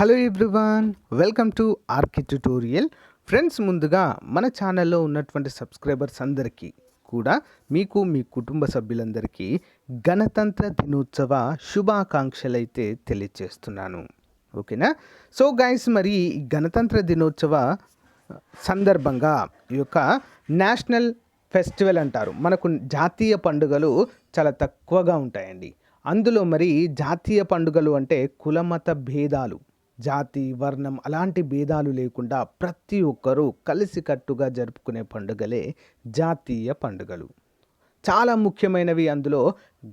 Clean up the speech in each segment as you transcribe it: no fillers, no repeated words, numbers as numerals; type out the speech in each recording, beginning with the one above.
Hello everyone, welcome to RK tutorial. Friends, ముందుగా మన ఛానల్లో ఉన్నటువంటి సబ్స్క్రైబర్స్ అందరికీ కూడా మీకు మీ కుటుంబ సభ్యులందరికీ గణతంత్ర దినోత్సవ శుభాకాంక్షలు అయితే తెలియజేస్తున్నాను. ఓకేనా? సో గైస్, మరి ఈ గణతంత్ర దినోత్సవ సందర్భంగా ఈ యొక్క నేషనల్ ఫెస్టివల్ అంటారు. మనకు జాతీయ పండుగలు చాలా తక్కువగా ఉంటాయండి. అందులో మరి జాతీయ పండుగలు అంటే కులమత భేదాలు, జాతి వర్ణం అలాంటి భేదాలు లేకుండా ప్రతి ఒక్కరూ కలిసికట్టుగా జరుపుకునే పండుగలే జాతీయ పండుగలు. చాలా ముఖ్యమైనవి అందులో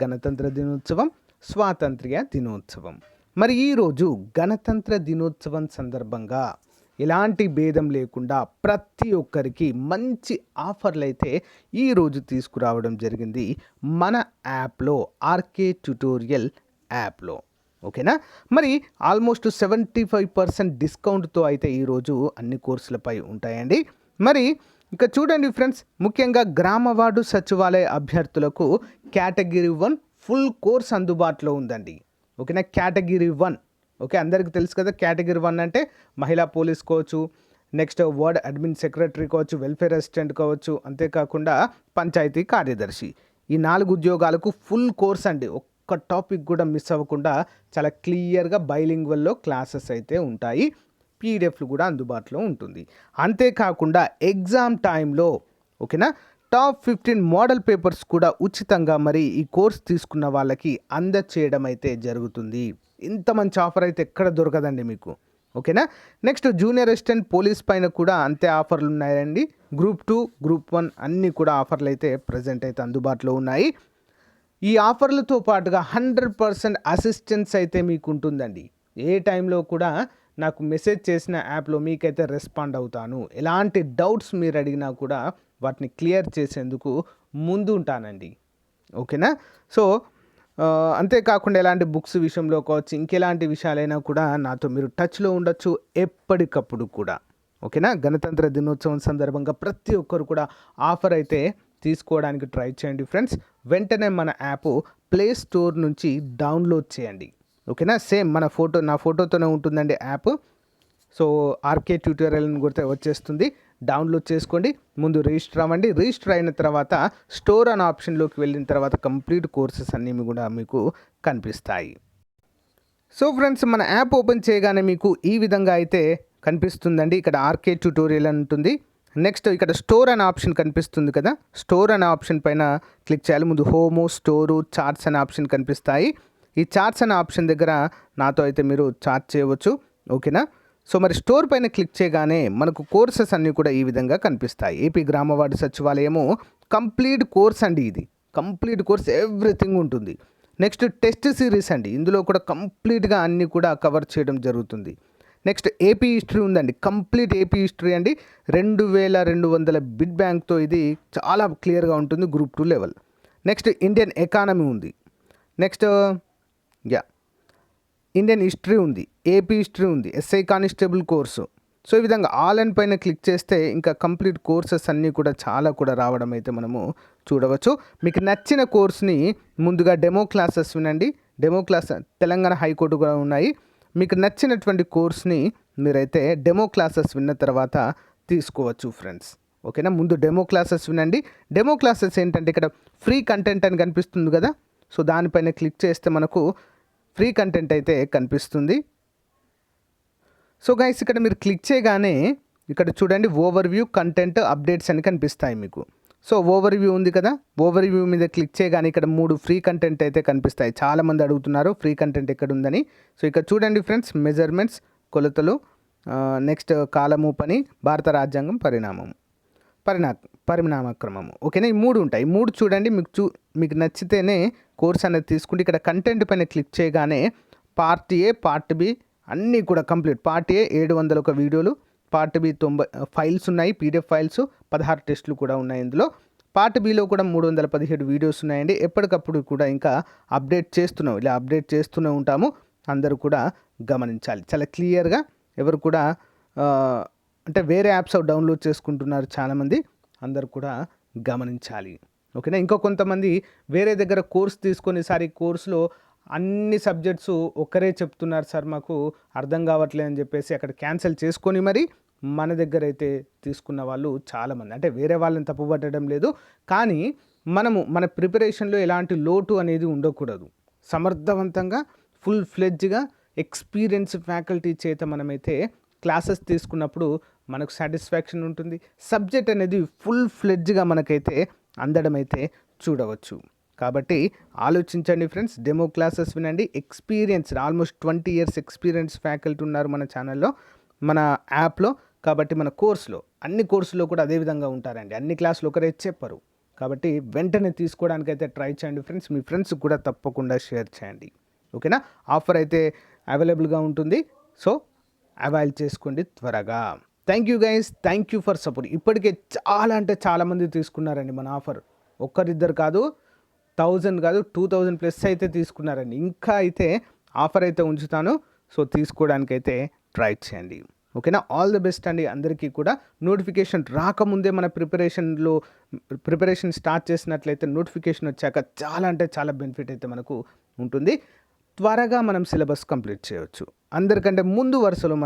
గణతంత్ర దినోత్సవం, స్వాతంత్ర్య దినోత్సవం. మరి ఈరోజు గణతంత్ర దినోత్సవం సందర్భంగా ఎలాంటి భేదం లేకుండా ప్రతి ఒక్కరికి మంచి ఆఫర్లు అయితే ఈరోజు తీసుకురావడం జరిగింది మన యాప్లో, ఆర్కే ట్యుటోరియల్ యాప్లో. ఓకేనా? మరి ఆల్మోస్ట్ 75% డిస్కౌంట్తో అయితే ఈరోజు అన్ని కోర్సులపై ఉంటాయండి. మరి ఇక చూడండి ఫ్రెండ్స్, ముఖ్యంగా గ్రామ వార్డు సచివాలయ అభ్యర్థులకు కేటగిరీ 1 ఫుల్ కోర్స్ అందుబాటులో ఉందండి. ఓకేనా? కేటగిరీ 1 ఓకే, అందరికీ తెలుసు కదా. కేటగిరీ 1 అంటే మహిళా పోలీస్ కావచ్చు, నెక్స్ట్ వార్డ్ అడ్మిన్ సెక్రటరీ కావచ్చు, వెల్ఫేర్ అసిస్టెంట్ కావచ్చు, అంతేకాకుండా పంచాయతీ కార్యదర్శి. ఈ 4 ఉద్యోగాలకు ఫుల్ కోర్స్ అండి. ఒక్క టాపిక్ కూడా మిస్ అవ్వకుండా చాలా క్లియర్గా బైలింగ్వల్లో క్లాసెస్ అయితే ఉంటాయి. పీడిఎఫ్లు కూడా అందుబాటులో ఉంటుంది. అంతేకాకుండా ఎగ్జామ్ టైంలో ఓకేనా, టాప్ 15 మోడల్ పేపర్స్ కూడా ఉచితంగా మరి ఈ కోర్స్ తీసుకున్న వాళ్ళకి అందచేయడం అయితే జరుగుతుంది. ఇంత మంచి ఆఫర్ అయితే ఎక్కడ దొరకదండి మీకు. ఓకేనా? నెక్స్ట్ జూనియర్ అసిస్టెంట్ పోలీస్ పైన కూడా అంతే ఆఫర్లు ఉన్నాయండి. గ్రూప్ 2, గ్రూప్ 1 అన్నీ కూడా ఆఫర్లు అయితే ప్రజెంట్ అయితే అందుబాటులో ఉన్నాయి. ఈ ఆఫర్లతో పాటుగా 100% అసిస్టెన్స్ అయితే మీకు ఉంటుందండి. ఏ టైంలో కూడా నాకు మెసేజ్ చేసిన యాప్లో మీకైతే రెస్పాండ్ అవుతాను. ఎలాంటి డౌట్స్ మీరు అడిగినా కూడా వాటిని క్లియర్ చేసేందుకు ముందు ఉంటానండి. ఓకేనా? సో అంతేకాకుండా ఎలాంటి బుక్స్ విషయంలో కావచ్చు, ఇంకెలాంటి విషయాలైనా కూడా నాతో మీరు టచ్లో ఉండొచ్చు ఎప్పటికప్పుడు కూడా. ఓకేనా? గణతంత్ర దినోత్సవం సందర్భంగా ప్రతి ఒక్కరు కూడా ఆఫర్ అయితే తీసుకోవడానికి ట్రై చేయండి ఫ్రెండ్స్. వెంటనే మన యాప్ ప్లే స్టోర్ నుంచి డౌన్లోడ్ చేయండి. ఓకేనా? సేమ్ నా ఫోటోతోనే ఉంటుందండి యాప్. సో ఆర్కే ట్యూటోరియల్ కొడితే వచ్చేస్తుంది. డౌన్లోడ్ చేసుకోండి. ముందు రిజిస్టర్ అవ్వండి. రిజిస్టర్ అయిన తర్వాత స్టోర్ అనే ఆప్షన్లోకి వెళ్ళిన తర్వాత కంప్లీట్ కోర్సెస్ అన్నీ కూడా మీకు కనిపిస్తాయి. సో ఫ్రెండ్స్, మన యాప్ ఓపెన్ చేయగానే మీకు ఈ విధంగా అయితే కనిపిస్తుందండి. ఇక్కడ ఆర్కే ట్యూటోరియల్ అని ఉంటుంది. నెక్స్ట్ ఇక్కడ స్టోర్ అనే ఆప్షన్ కనిపిస్తుంది కదా. స్టోర్ అనే ఆప్షన్ పైన క్లిక్ చేయాలి. ముందు హోము, స్టోరు, చార్ట్స్ అనే ఆప్షన్ కనిపిస్తాయి. ఈ చార్ట్స్ అనే ఆప్షన్ దగ్గర నాతో అయితే మీరు చార్ట్ చేయవచ్చు. ఓకేనా? సో మరి స్టోర్ పైన క్లిక్ చేయగానే మనకు కోర్సెస్ అన్నీ కూడా ఈ విధంగా కనిపిస్తాయి. ఏపీ గ్రామ వార్డు సచివాలయము కంప్లీట్ కోర్స్ అండి. ఇది కంప్లీట్ కోర్స్, ఎవ్రీథింగ్ ఉంటుంది. నెక్స్ట్ టెస్ట్ సిరీస్ అండి. ఇందులో కూడా కంప్లీట్గా అన్నీ కూడా కవర్ చేయడం జరుగుతుంది. నెక్స్ట్ ఏపీ హిస్టరీ ఉందండి. కంప్లీట్ ఏపీ హిస్టరీ అండి. 2200 బిడ్ బ్యాంక్తో ఇది చాలా క్లియర్గా ఉంటుంది. Group 2 level. Next Indian economy ఉంది. నెక్స్ట్ ఇండియన్ హిస్టరీ ఉంది, ఏపీ హిస్టరీ ఉంది, ఎస్ఐ కానిస్టేబుల్ కోర్సు. సో ఈ విధంగా ఆల్ అండ్ పైన క్లిక్ చేస్తే ఇంకా కంప్లీట్ కోర్సెస్ అన్నీ కూడా చాలా కూడా రావడం అయితే మనము చూడవచ్చు. మీకు నచ్చిన కోర్స్ని ముందుగా డెమో క్లాసెస్ వినండి. డెమో క్లాస్ తెలంగాణ హైకోర్టు కూడా ఉన్నాయి. మీకు నచ్చినటువంటి కోర్స్ని మీరైతే డెమో క్లాసెస్ విన్న తర్వాత తీసుకోవచ్చు ఫ్రెండ్స్. ఓకేనా? ముందు డెమో క్లాసెస్ వినండి. డెమో క్లాసెస్ ఏంటంటే ఇక్కడ ఫ్రీ కంటెంట్ అని కనిపిస్తుంది కదా. సో దానిపైన క్లిక్ చేస్తే మనకు ఫ్రీ కంటెంట్ అయితే కనిపిస్తుంది. సో గైస్, ఇక్కడ మీరు క్లిక్ చేయగానే ఇక్కడ చూడండి ఓవర్ వ్యూ, కంటెంట్, అప్డేట్స్ అని కనిపిస్తాయి మీకు. సో ఓవర్ వ్యూ ఉంది కదా. ఓవర్ వ్యూ మీద క్లిక్ చేయగానే ఇక్కడ 3 ఫ్రీ కంటెంట్ అయితే కనిపిస్తాయి. చాలామంది అడుగుతున్నారు ఫ్రీ కంటెంట్ ఎక్కడ ఉందని. సో ఇక్కడ చూడండి ఫ్రెండ్స్, మెజర్మెంట్స్, కొలతలు, నెక్స్ట్ కాలము పని, భారత రాజ్యాంగం, పరిణామక్రమము. ఓకేనా? ఈ 3 ఉంటాయి. ఈ 3 చూడండి. మీకు నచ్చితేనే కోర్స్ అనేది తీసుకుంటే ఇక్కడ కంటెంట్ పైన క్లిక్ చేయగానే పార్ట్ ఏ, పార్ట్ బి అన్నీ కూడా కంప్లీట్. పార్ట్ ఏ 701 వీడియోలు, పార్ట్ బి 90 ఫైల్స్ ఉన్నాయి, పీడిఎఫ్ ఫైల్స్, 16 టెస్టులు కూడా ఉన్నాయి ఇందులో. పార్ట్ బిలో కూడా 317 వీడియోస్ ఉన్నాయండి. ఎప్పటికప్పుడు కూడా ఇంకా అప్డేట్ చేస్తున్నాం, ఇలా అప్డేట్ చేస్తూనే ఉంటాము. అందరూ కూడా గమనించాలి. చాలా క్లియర్గా ఎవరు కూడా అంటే వేరే యాప్స్ డౌన్లోడ్ చేసుకుంటున్నారు చాలామంది, అందరూ కూడా గమనించాలి. ఓకేనా? ఇంకో కొంతమంది వేరే దగ్గర కోర్స్ తీసుకొని సారి కోర్సులో అన్ని సబ్జెక్ట్స్ ఒకరే చెప్తున్నారు సార్, మాకు అర్థం కావట్లేదు అని చెప్పేసి అక్కడ క్యాన్సిల్ చేసుకొని మరి మన దగ్గర అయితే తీసుకున్న వాళ్ళు చాలామంది. అంటే వేరే వాళ్ళని తప్పుపట్టడం లేదు, కానీ మనము మన ప్రిపరేషన్లో ఎలాంటి లోటు అనేది ఉండకూడదు. సమర్థవంతంగా ఫుల్ ఫ్లెడ్జ్గా ఎక్స్పీరియన్స్ ఫ్యాకల్టీ చేత మనమైతే క్లాసెస్ తీసుకున్నప్పుడు మనకు సాటిస్ఫాక్షన్ ఉంటుంది. సబ్జెక్ట్ అనేది ఫుల్ ఫ్లెడ్జ్గా మనకైతే అందడం అయితే చూడవచ్చు. కాబట్టి ఆలోచించండి ఫ్రెండ్స్, డెమో క్లాసెస్ వినండి. Experienced almost 20 years experience faculty ఉన్నారు మన ఛానల్లో, మన యాప్లో. కాబట్టి మన కోర్సులో అన్ని కోర్సులో కూడా అదే విధంగా ఉంటారండి. అన్ని క్లాసులు ఒకరే చెప్పరు. కాబట్టి వెంటనే తీసుకోవడానికి అయితే ట్రై చేయండి ఫ్రెండ్స్. మీ ఫ్రెండ్స్కి కూడా తప్పకుండా షేర్ చేయండి. ఓకేనా? ఆఫర్ అయితే అవైలబుల్గా ఉంటుంది, సో అవైల్ చేసుకోండి త్వరగా. Thank you guys, thank you for support. ఇప్పటికే చాలా అంటే చాలామంది తీసుకున్నారండి మన ఆఫర్. ఒక్కరిద్దరు కాదు, 1000 కాదు, 2000+ అయితే తీసుకున్నారండి. ఇంకా అయితే ఆఫర్ అయితే ఉంచుతాను, సో తీసుకోవడానికైతే ట్రై చేయండి. ఓకేనా? ఆల్ ది బెస్ట్ అండి అందరికీ కూడా. నోటిఫికేషన్ రాకముందే మన ప్రిపరేషన్ స్టార్ట్ చేసినట్లయితే నోటిఫికేషన్ వచ్చాక చాలా అంటే చాలా బెనిఫిట్ అయితే మనకు ఉంటుంది. త్వరగా మనం సిలబస్ కంప్లీట్ చేయవచ్చు. అందరికంటే ముందు వరుసలో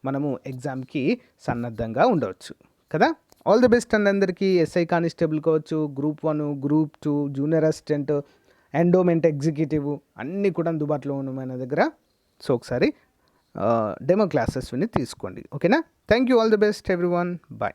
మనము ఎగ్జామ్కి సన్నద్ధంగా ఉండవచ్చు కదా. ఆల్ ది బెస్ట్ అండి అందరికీ. ఎస్ఐ కానిస్టేబుల్ కావచ్చు, group 1, group 2, junior assistant, endowment executive అన్నీ కూడా అందుబాటులో ఉన్నాయి మన దగ్గర. సో ఒకసారి డెమో క్లాసెస్ విని తీసుకోండి. ఓకేనా? Thank you. All the best everyone. Bye.